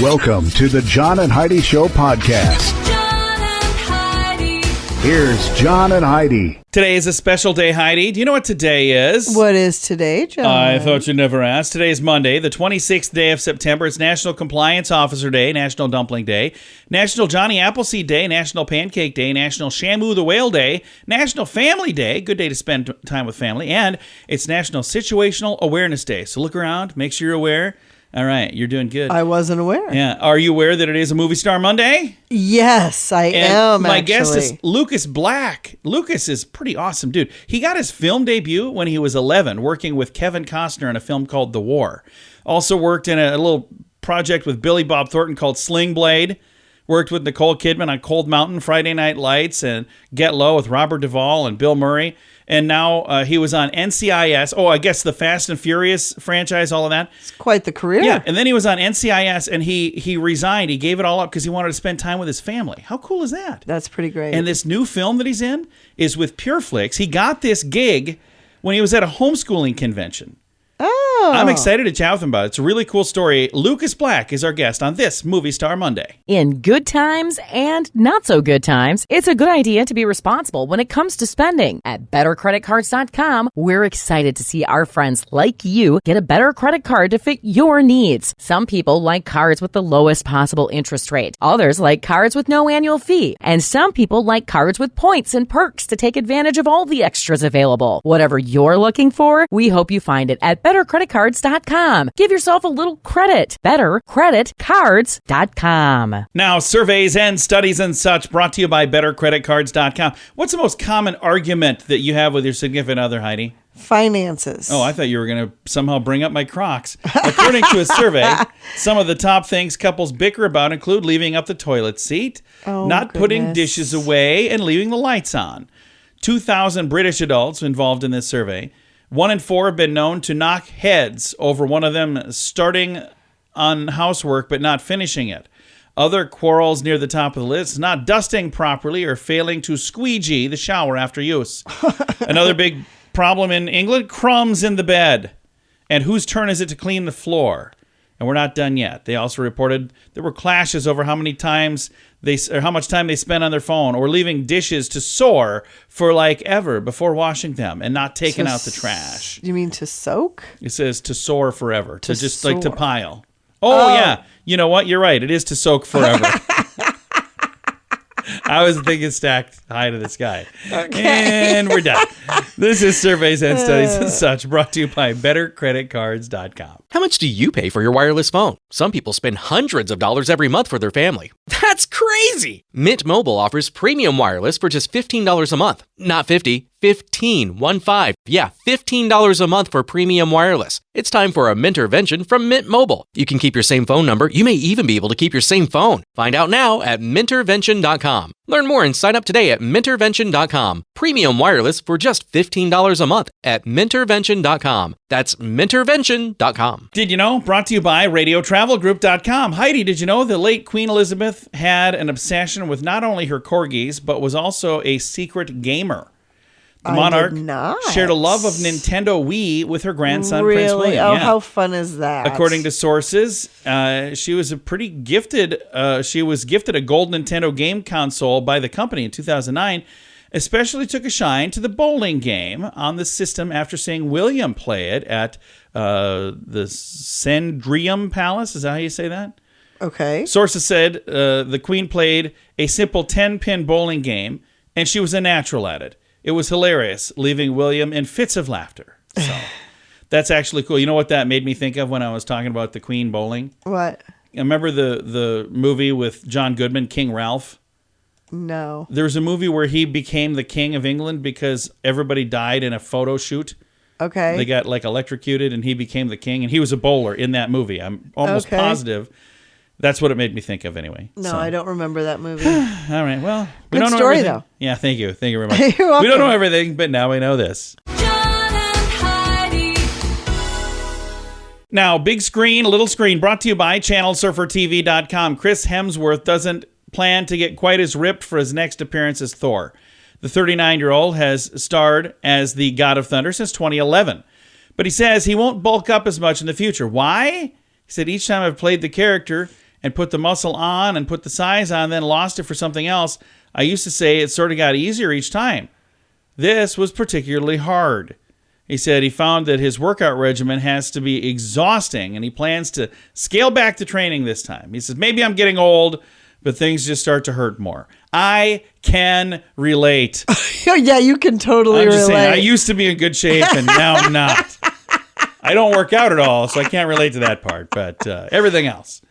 Welcome to the John and Heidi Show podcast. John and Heidi. Here's John and Heidi. Today is a special day, Heidi. Do you know what today is? What is today, John? I thought you'd never ask. Today is Monday, the 26th day of September. It's National Compliance Officer Day, National Dumpling Day, National Johnny Appleseed Day, National Pancake Day, National Shamu the Whale Day, National Family Day, good day to spend time with family, and it's National Situational Awareness Day. So look around, make sure you're aware. All right, you're doing good. I wasn't aware. Yeah. Are you aware that it is a Movie Star Monday? Yes, I am, My actually. guest is Lucas Black. Lucas is pretty awesome, dude. He got his film debut when he was 11, working with Kevin Costner in a film called The War. Also worked in a little project with Billy Bob Thornton called Sling Blade. Worked with Nicole Kidman on Cold Mountain, Friday Night Lights, and Get Low with Robert Duvall and Bill Murray. And now he was on NCIS. Oh, I guess the Fast and Furious franchise, all of that. It's quite the career. Yeah, and then he was on NCIS, and he resigned. He gave it all up because he wanted to spend time with his family. How cool is that? That's pretty great. And this new film that he's in is with PureFlix. He got this gig when he was at a homeschooling convention. Oh. I'm excited to chat with him about it. It's a really cool story. Lucas Black is our guest on this Movie Star Monday. In good times and not so good times, it's a good idea to be responsible when it comes to spending. At BetterCreditCards.com, we're excited to see our friends like you get a better credit card to fit your needs. Some people like cards with the lowest possible interest rate. Others like cards with no annual fee. And some people like cards with points and perks to take advantage of all the extras available. Whatever you're looking for, we hope you find it at BetterCreditCards.com. Give yourself a little credit. BetterCreditCards.com. Now, surveys and studies and such brought to you by BetterCreditCards.com. What's the most common argument that you have with your significant other, Heidi? Finances. Oh, I thought you were going to somehow bring up my Crocs. According to a survey, some of the top things couples bicker about include leaving up the toilet seat, not putting goodness. dishes away, and leaving the lights on. 2,000 British adults involved in this survey. 1 in 4 have been known to knock heads over one of them starting on housework but not finishing it. Other quarrels near the top of the list, not dusting properly or failing to squeegee the shower after use. Another big problem in England, crumbs in the bed. And whose turn is it to clean the floor? And we're not done yet. They also reported there were clashes over how much time they spent on their phone or leaving dishes to soar for like ever before washing them and not taking out the trash. You mean to soak? It says to soar forever, to just soar. like to pile. Oh, yeah. You know what? You're right. It is to soak forever. I was thinking stacked high to the sky. Okay. And we're done. This is Surveys and Studies and Such, brought to you by BetterCreditCards.com. How much do you pay for your wireless phone? Some people spend hundreds of dollars every month for their family. That's crazy! Mint Mobile offers premium wireless for just $15 a month. Not 50, 15, 1-5. Yeah, $15 a month for premium wireless. It's time for a Mintervention from Mint Mobile. You can keep your same phone number. You may even be able to keep your same phone. Find out now at Mintervention.com. Learn more and sign up today at Mintervention.com. Premium wireless for just $15 a month at Mintervention.com. That's Mintervention.com. Did you know? Brought to you by RadioTravelGroup.com. Heidi, did you know the late Queen Elizabeth had an obsession with not only her corgis, but was also a secret gamer? The monarch shared a love of Nintendo Wii with her grandson, Prince William. Oh, yeah. how fun is that? According to sources, she was a pretty gifted. She was gifted a gold Nintendo game console by the company in 2009. Especially took a shine to the bowling game on the system after seeing William play it at the Sandringham Palace. Is that how you say that? Okay. Sources said the Queen played a simple 10-pin bowling game, and she was a natural at it. It was hilarious, leaving William in fits of laughter. So that's actually cool. You know what that made me think of when I was talking about the Queen bowling? What? Remember the movie with John Goodman, King Ralph? No. There was a movie where he became the king of England because everybody died in a photo shoot. Okay. They got like electrocuted and he became the king, and he was a bowler in that movie. I'm almost positive. That's what it made me think of anyway. No, So. I don't remember that movie. All right. Well, we Good don't know story, everything. though. Yeah, thank you. Thank you very much. You're welcome. We don't know everything, but now we know this. John and Heidi. Now, big screen, little screen, brought to you by ChannelSurferTV.com. Chris Hemsworth doesn't plan to get quite as ripped for his next appearance as Thor. The 39-year-old has starred as the God of Thunder since 2011. But he says he won't bulk up as much in the future. Why? He said, each time I've played the character, and put the muscle on and put the size on, then lost it for something else, I used to say it sort of got easier each time. This was particularly hard. He said he found that his workout regimen has to be exhausting, and he plans to scale back the training this time. He says, maybe I'm getting old, but things just start to hurt more. I can relate. Yeah, you can totally I'm just relate. saying, I used to be in good shape, and now I'm not. I don't work out at all, so I can't relate to that part, but everything else.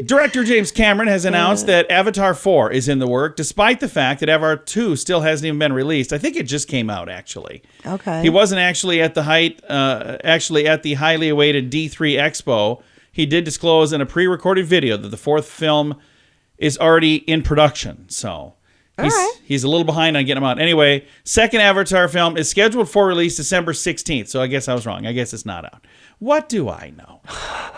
Director James Cameron has announced that Avatar 4 is in the work, despite the fact that Avatar 2 still hasn't even been released. I think it just came out, actually. Okay. He wasn't actually at the highly awaited D3 Expo. He did disclose in a pre-recorded video that the fourth film is already in production, so he's a little behind on getting them out. Anyway, second Avatar film is scheduled for release December 16th, so I guess I was wrong. I guess it's not out. What do I know?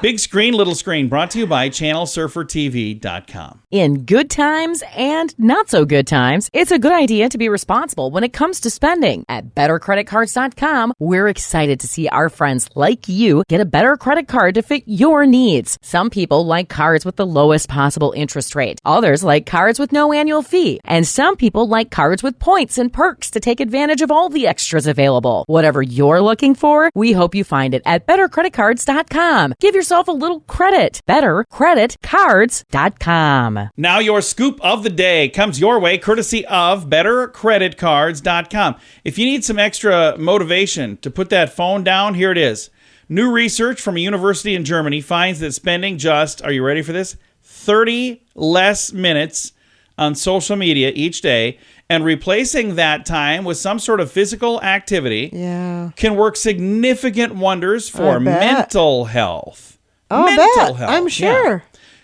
Big Screen, Little Screen, brought to you by ChannelSurferTV.com. In good times and not so good times, it's a good idea to be responsible when it comes to spending. At BetterCreditCards.com, we're excited to see our friends like you get a better credit card to fit your needs. Some people like cards with the lowest possible interest rate. Others like cards with no annual fee. And some people like cards with points and perks to take advantage of all the extras available. Whatever you're looking for, we hope you find it at BetterCreditCards.com. Give yourself a little credit. BetterCreditCards.com. Now your scoop of the day comes your way courtesy of BetterCreditCards.com. If you need some extra motivation to put that phone down, here it is. New research from a university in Germany finds that spending just, are you ready for this, 30 less minutes on social media each day and replacing that time with some sort of physical activity can work significant wonders for mental health. Mental health. I'm sure. Yeah.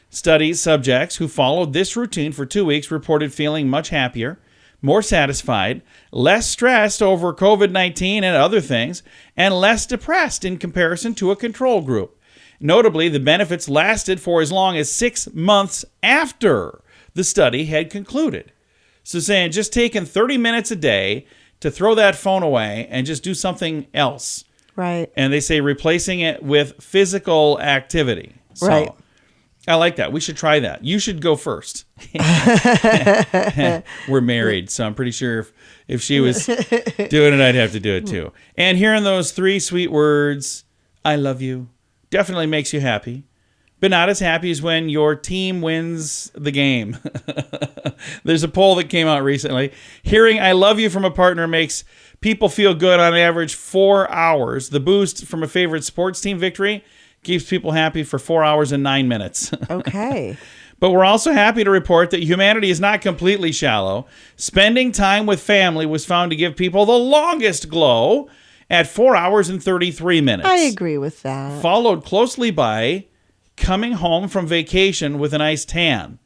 Study subjects who followed this routine for 2 weeks reported feeling much happier, more satisfied, less stressed over COVID-19 and other things, and less depressed in comparison to a control group. Notably, the benefits lasted for as long as 6 months after the study had concluded. So saying just taking 30 minutes a day to throw that phone away and just do something else. Right. And they say replacing it with physical activity. So, right. I like that. We should try that. You should go first. We're married, so I'm pretty sure if she was doing it, I'd have to do it too. And hearing those 3 sweet words, I love you, definitely makes you happy. But not as happy as when your team wins the game. There's a poll that came out recently. Hearing I love you from a partner makes people feel good on average 4 hours. The boost from a favorite sports team victory keeps people happy for 4 hours and 9 minutes. Okay. But we're also happy to report that humanity is not completely shallow. Spending time with family was found to give people the longest glow at 4 hours and 33 minutes. I agree with that. Followed closely by coming home from vacation with a nice tan.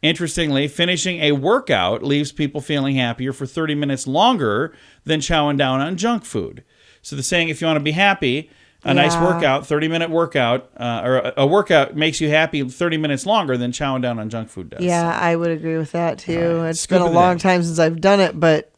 Interestingly, finishing a workout leaves people feeling happier for 30 minutes longer than chowing down on junk food. So the saying, if you want to be happy, a nice workout, 30-minute workout, or a workout makes you happy 30 minutes longer than chowing down on junk food does. Yeah, I would agree with that too. It's Scoop been a of the long day. time since I've done it, but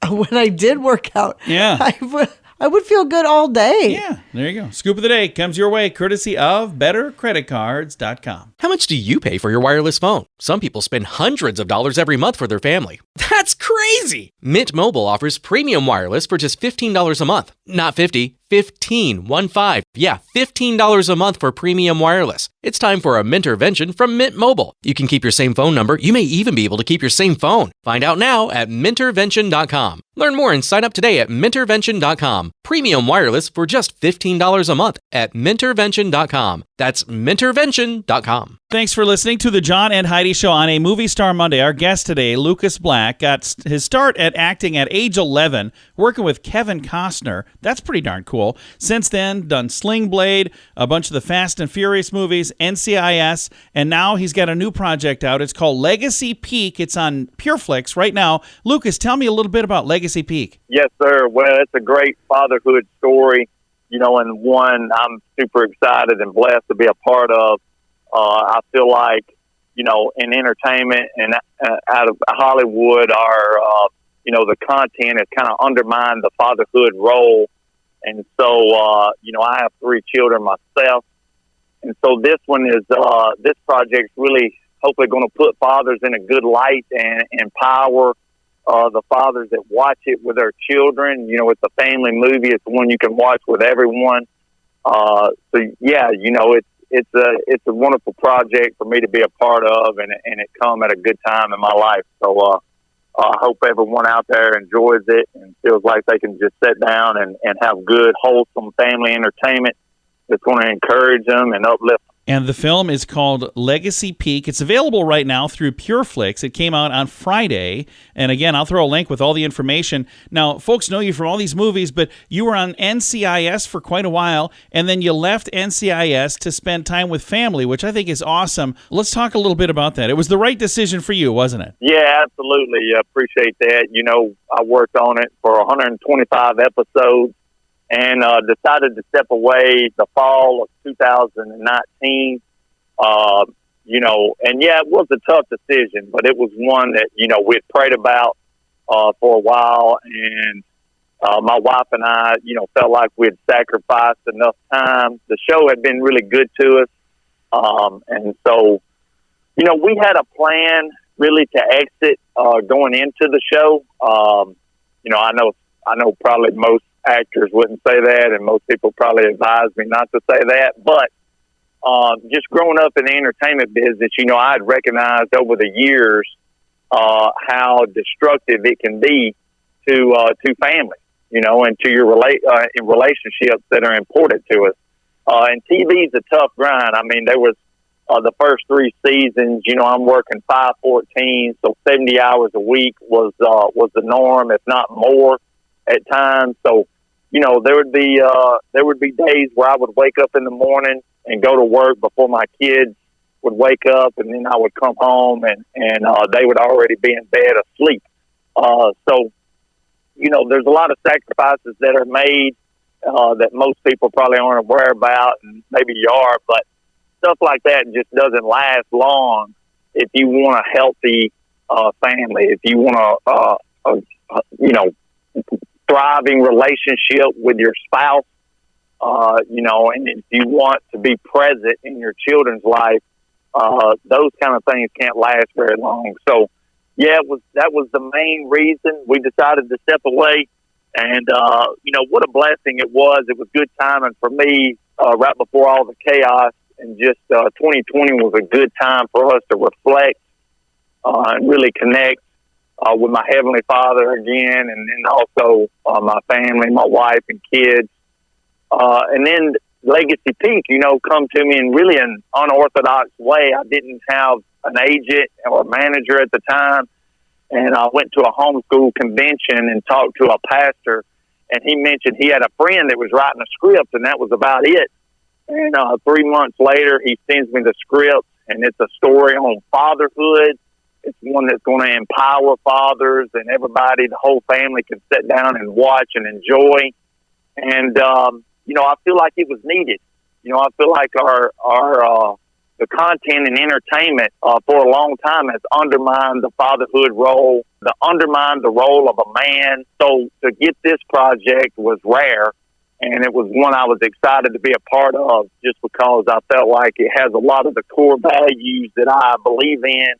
when I did work out, I would feel good all day. Yeah, there you go. Scoop of the day comes your way courtesy of BetterCreditCards.com. How much do you pay for your wireless phone? Some people spend hundreds of dollars every month for their family. That's crazy! Mint Mobile offers premium wireless for just $15 a month. Not 50, 15, 1-5. Yeah, $15 a month for premium wireless. It's time for a Mintervention from Mint Mobile. You can keep your same phone number. You may even be able to keep your same phone. Find out now at Mintervention.com. Learn more and sign up today at Mintervention.com. Premium wireless for just $15 a month at Mintervention.com. That's Mintervention.com. Thanks for listening to the John and Heidi Show on a Movie Star Monday. Our guest today, Lucas Black, got his start at acting at age 11, working with Kevin Costner. That's pretty darn cool. Since then, done Sling Blade, a bunch of the Fast and Furious movies, NCIS, and now he's got a new project out. It's called Legacy Peak. It's on PureFlix right now. Lucas, tell me a little bit about Legacy Peak. Yes, sir. Well, it's a great fatherhood story, and one I'm super excited and blessed to be a part of. I feel like, in entertainment and out of Hollywood, the content has kind of undermined the fatherhood role. And so, I have 3 children myself, And so this one is, this project's really hopefully going to put fathers in a good light and empower the fathers that watch it with their children. You know, it's a family movie. It's one you can watch with everyone. So yeah, you know, it's a wonderful project for me to be a part of, and it come at a good time in my life. So I hope everyone out there enjoys it and feels like they can just sit down and have good, wholesome family entertainment that's going to encourage them and uplift them. And the film is called Legacy Peak. It's available right now through PureFlix. It came out on Friday. And again, I'll throw a link with all the information. Now, folks know you from all these movies, but you were on NCIS for quite a while, and then you left NCIS to spend time with family, which I think is awesome. Let's talk a little bit about that. It was the right decision for you, wasn't it? Yeah, absolutely. I appreciate that. You know, I worked on it for 125 episodes. And decided to step away the fall of 2019. You know, and yeah, it was a tough decision, but it was one that, you know, we'd prayed about for a while. And my wife and I, you know, felt like we'd sacrificed enough time. The show had been really good to us. And so, you know, we had a plan really to exit going into the show. You know, I know probably most actors wouldn't say that, and most people probably advise me not to say that, but just growing up in the entertainment business, you know, I had recognized over the years how destructive it can be to family, you know, and to your in relationships that are important to us. And TV is a tough grind. I mean, there was the first 3 seasons, you know, I'm working 5/14, so 70 hours a week was the norm, if not more at times. So, you know, there would be days where I would wake up in the morning and go to work before my kids would wake up, and then I would come home and they would already be in bed asleep. So, you know, there's a lot of sacrifices that are made that most people probably aren't aware about, and maybe you are, but stuff like that just doesn't last long if you want a healthy family, if you want you know, thriving relationship with your spouse, you know, and if you want to be present in your children's life, those kind of things can't last very long. So, yeah, that was the main reason we decided to step away. And, you know, what a blessing it was. It was good timing for me right before all the chaos. And just 2020 was a good time for us to reflect and really connect with my Heavenly Father again, and then also my family, my wife and kids. And then Legacy Peak, you know, come to me in really an unorthodox way. I didn't have an agent or manager at the time, and I went to a homeschool convention and talked to a pastor, and he mentioned he had a friend that was writing a script, and that was about it. And 3 months later, he sends me the script, and it's a story on fatherhood. It's one that's going to empower fathers and everybody, the whole family can sit down and watch and enjoy. And, you know, I feel like it was needed. You know, I feel like the content and entertainment for a long time has undermined the fatherhood role, undermined the role of a man. So to get this project was rare, and it was one I was excited to be a part of just because I felt like it has a lot of the core values that I believe in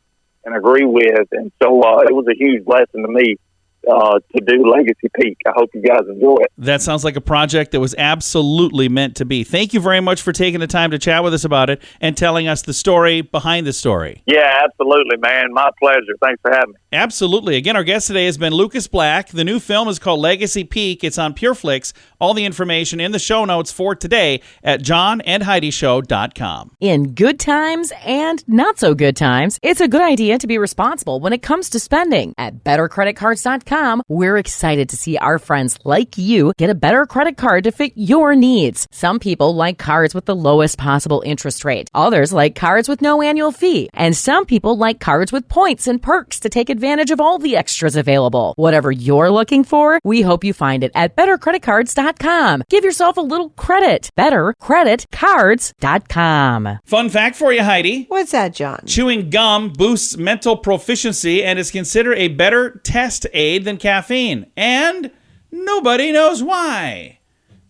and agree with. And so it was a huge blessing to me to do Legacy Peak. I hope you guys enjoy it. That sounds like a project that was absolutely meant to be. Thank you very much for taking the time to chat with us about it and telling us the story behind the story. Yeah, absolutely, man. My pleasure. Thanks for having me. Absolutely. Again, our guest today has been Lucas Black. The new film is called Legacy Peak. It's on PureFlix. All the information in the show notes for today at johnandheidishow.com. In good times and not so good times, it's a good idea to be responsible when it comes to spending. At bettercreditcards.com, we're excited to see our friends like you get a better credit card to fit your needs. Some people like cards with the lowest possible interest rate. Others like cards with no annual fee. And some people like cards with points and perks to take advantage of all the extras available. Whatever you're looking for, we hope you find it at bettercreditcards.com. Give yourself a little credit. Bettercreditcards.com. Fun fact for you, Heidi. What's that, John? Chewing gum boosts mental proficiency and is considered a better test aid than caffeine. And nobody knows why.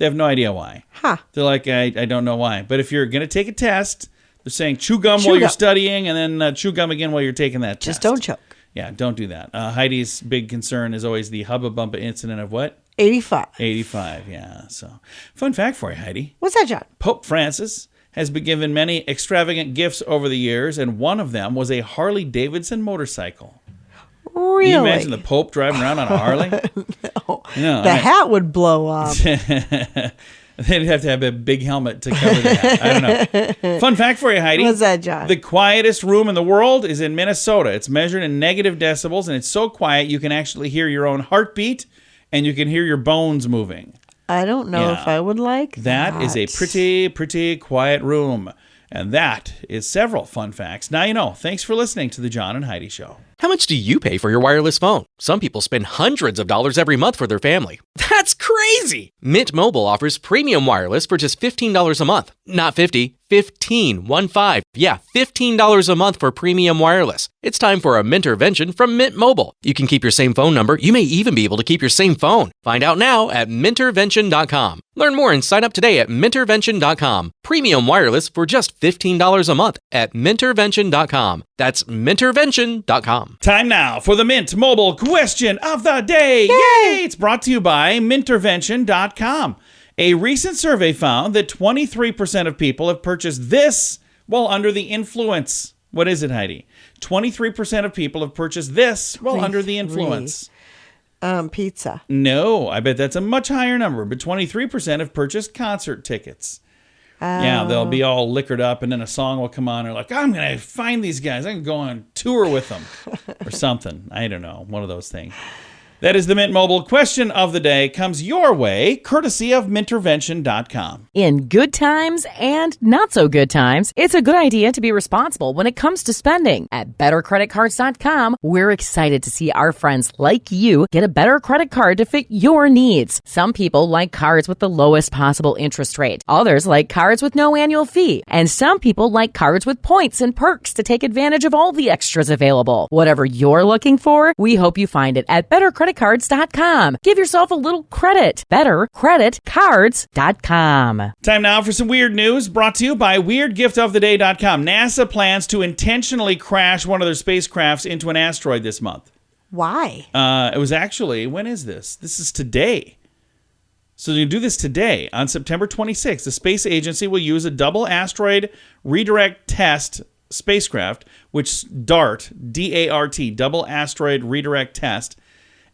They have no idea why. Huh. They're like, I don't know why. But if you're going to take a test, they're saying chew gum while you're studying and then chew gum again while you're taking that test. Just don't choke. Yeah, don't do that. Heidi's big concern is always the Hubba Bumba incident of what? 85. 85, yeah. So, fun fact for you, Heidi. What's that, John? Pope Francis has been given many extravagant gifts over the years, and one of them was a Harley Davidson motorcycle. Really? Can you imagine the Pope driving around on a Harley? No. The hat would blow up. They'd have to have a big helmet to cover that. I don't know. Fun fact for you, Heidi. What's that, John? The quietest room in the world is in Minnesota. It's measured in negative decibels, and it's so quiet you can actually hear your own heartbeat, and you can hear your bones moving. I don't know if I would like that. That is a pretty, pretty quiet room. And that is several fun facts. Now you know. Thanks for listening to the John and Heidi Show. How much do you pay for your wireless phone? Some people spend hundreds of dollars every month for their family. That's crazy! Mint Mobile offers premium wireless for just $15 a month. Not 50, 15, 1-5. Yeah, $15 a month for premium wireless. It's time for a Mintervention from Mint Mobile. You can keep your same phone number. You may even be able to keep your same phone. Find out now at Mintervention.com. Learn more and sign up today at Mintervention.com. Premium wireless for just $15 a month at Mintervention.com. That's Mintervention.com. Time now for the Mint Mobile question of the day. Yay! It's brought to you by Mintervention.com. A recent survey found that 23% of people have purchased this while under the influence. What is it, Heidi? 23% of people have purchased this while under the influence. Pizza. No, I bet that's a much higher number, but 23% have purchased concert tickets. Yeah, they'll be all liquored up, and then a song will come on. They're like, I'm going to find these guys. I can go on tour with them or something. I don't know. One of those things. That is the Mint Mobile question of the day. Comes your way, courtesy of Mintervention.com. In good times and not so good times, it's a good idea to be responsible when it comes to spending. At BetterCreditCards.com, we're excited to see our friends like you get a better credit card to fit your needs. Some people like cards with the lowest possible interest rate. Others like cards with no annual fee. And some people like cards with points and perks to take advantage of all the extras available. Whatever you're looking for, we hope you find it at BetterCreditCards.com. Give yourself a little credit. BetterCreditCards.com. Time now for some weird news brought to you by WeirdGiftOfTheDay.com. NASA plans to intentionally crash one of their spacecrafts into an asteroid this month. Why? It was actually, when is this? This is today. So you do this today. On September 26th, the space agency will use a double asteroid redirect test spacecraft, which DART, D-A-R-T, double asteroid redirect test,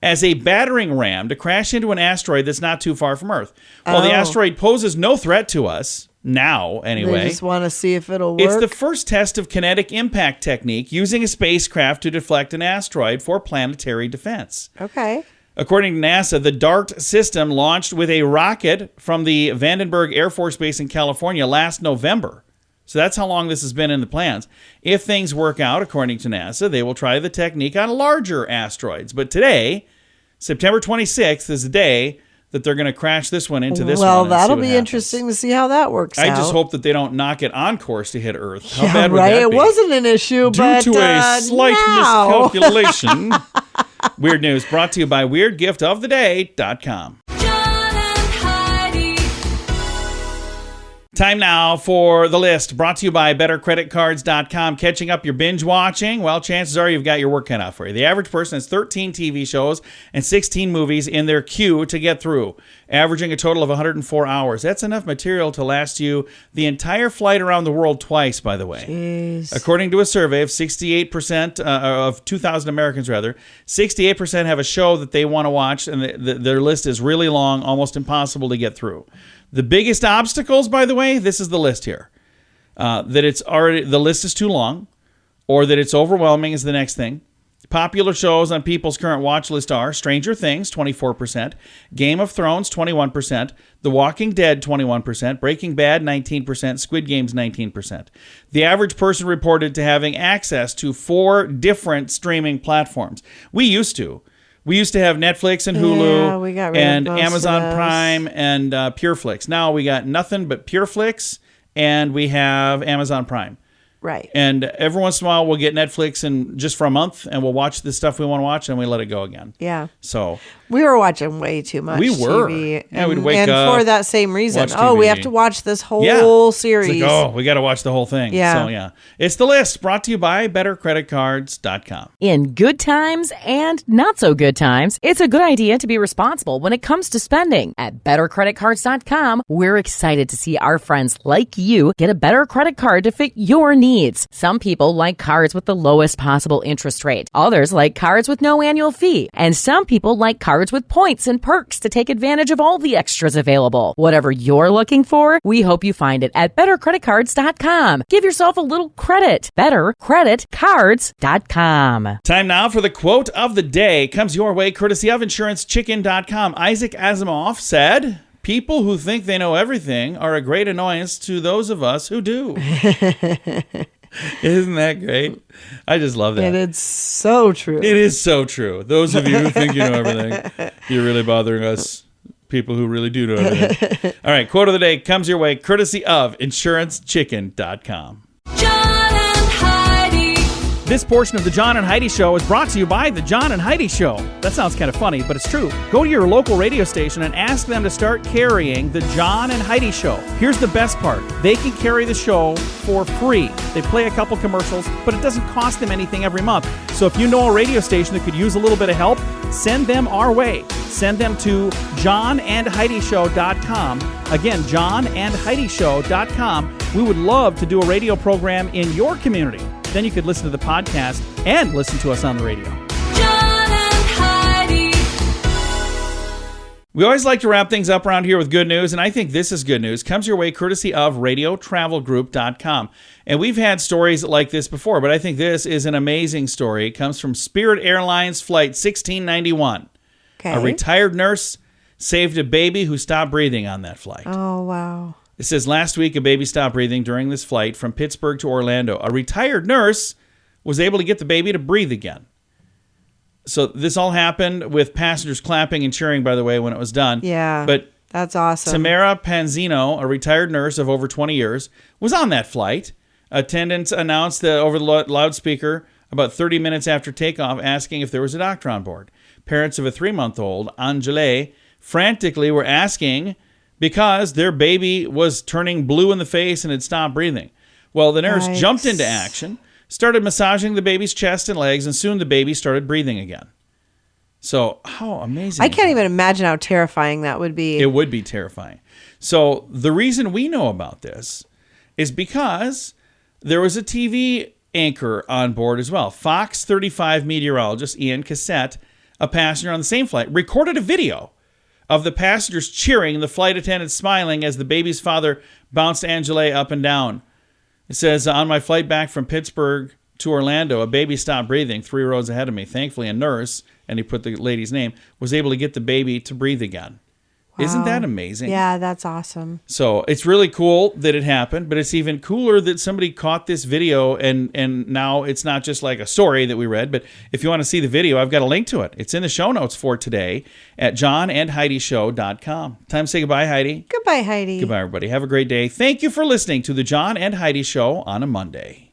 as a battering ram to crash into an asteroid that's not too far from Earth. While the asteroid poses no threat to us, now anyway. They just want to see if it'll work. It's the first test of kinetic impact technique using a spacecraft to deflect an asteroid for planetary defense. Okay. According to NASA, the DART system launched with a rocket from the Vandenberg Air Force Base in California last November. So that's how long this has been in the plans. If things work out, according to NASA, they will try the technique on larger asteroids. But today, September 26th, is the day that they're going to crash this one into this one. Well, that'll be interesting to see how that works out. I just hope that they don't knock it on course to hit Earth. How yeah, bad would right? that be? It wasn't an issue, but due to a slight now. miscalculation. Weird news brought to you by WeirdGiftOfTheDay.com. John and Heidi. Time now for the list brought to you by BetterCreditCards.com. Catching up your binge watching? Well, chances are you've got your work cut out for you. The average person has 13 TV shows and 16 movies in their queue to get through, averaging a total of 104 hours. That's enough material to last you the entire flight around the world twice, by the way. Jeez. According to a survey of 68% of 2,000 Americans, 68% have a show that they want to watch, and their list is really long, almost impossible to get through. The biggest obstacles, by the way, this is the list here. That it's already, the list is too long, or that it's overwhelming is the next thing. Popular shows on people's current watch list are Stranger Things, 24%, Game of Thrones, 21%, The Walking Dead, 21%, Breaking Bad, 19%, Squid Games, 19%. The average person reported to having access to 4 different streaming platforms. We used to have Netflix and Hulu we got rid and of most Amazon of those. Prime and PureFlix. Now we got nothing but PureFlix, and we have Amazon Prime. Right. And every once in a while, we'll get Netflix and just for a month, and we'll watch the stuff we want to watch, and we let it go again. Yeah. So we were watching way too much we were. TV. Yeah, we'd wake up. And for that same reason. watch Oh, we TV. have to watch this whole Yeah. series. It's like, oh, we got to watch the whole thing. Yeah. So, yeah. It's The List, brought to you by BetterCreditCards.com. In good times and not so good times, it's a good idea to be responsible when it comes to spending. At BetterCreditCards.com, we're excited to see our friends like you get a better credit card to fit your needs. Some people like cards with the lowest possible interest rate. Others like cards with no annual fee. And some people like cards with points and perks to take advantage of all the extras available. Whatever you're looking for, we hope you find it at BetterCreditCards.com. Give yourself a little credit. BetterCreditCards.com. Time now for the quote of the day. Comes your way courtesy of InsuranceChicken.com. Isaac Asimov said, "People who think they know everything are a great annoyance to those of us who do." Isn't that great? I just love that. And it's so true. It is so true. Those of you who think you know everything, you're really bothering us, people who really do know everything. All right, quote of the day comes your way courtesy of InsuranceChicken.com. John and Heidi. This portion of the John and Heidi Show is brought to you by the John and Heidi Show. That sounds kind of funny, but it's true. Go to your local radio station and ask them to start carrying the John and Heidi Show. Here's the best part. They can carry the show for free. They play a couple commercials, but it doesn't cost them anything every month. So if you know a radio station that could use a little bit of help, send them our way. Send them to johnandheidishow.com. Again, johnandheidishow.com. We would love to do a radio program in your community. Then you could listen to the podcast and listen to us on the radio. John and Heidi. We always like to wrap things up around here with good news, and I think this is good news. Comes your way courtesy of radiotravelgroup.com. And we've had stories like this before, but I think this is an amazing story. It comes from Spirit Airlines Flight 1691. Okay. A retired nurse saved a baby who stopped breathing on that flight. Oh, wow. It says, last week, a baby stopped breathing during this flight from Pittsburgh to Orlando. A retired nurse was able to get the baby to breathe again. So this all happened with passengers clapping and cheering, by the way, when it was done. Yeah. But that's awesome. Tamara Panzino, a retired nurse of over 20 years, was on that flight. Attendants announced over the loudspeaker about 30 minutes after takeoff, asking if there was a doctor on board. Parents of a 3-month-old, Angele, frantically were asking because their baby was turning blue in the face and had stopped breathing. Well, the nurse jumped into action, started massaging the baby's chest and legs, and soon the baby started breathing again. So how amazing. I can't even imagine how terrifying that would be. It would be terrifying. So the reason we know about this is because there was a TV anchor on board as well. Fox 35 meteorologist Ian Cassette, a passenger on the same flight, recorded a video of the passengers cheering and the flight attendants smiling as the baby's father bounced Angela up and down. It says, on my flight back from Pittsburgh to Orlando, a baby stopped breathing 3 rows ahead of me. Thankfully, a nurse, and he put the lady's name, was able to get the baby to breathe again. Wow. Isn't that amazing? Yeah, that's awesome. So it's really cool that it happened, but it's even cooler that somebody caught this video and now it's not just like a story that we read, but if you want to see the video, I've got a link to it. It's in the show notes for today at johnandheidishow.com. Time to say goodbye, Heidi. Goodbye, Heidi. Goodbye, everybody. Have a great day. Thank you for listening to the John and Heidi Show on a Monday.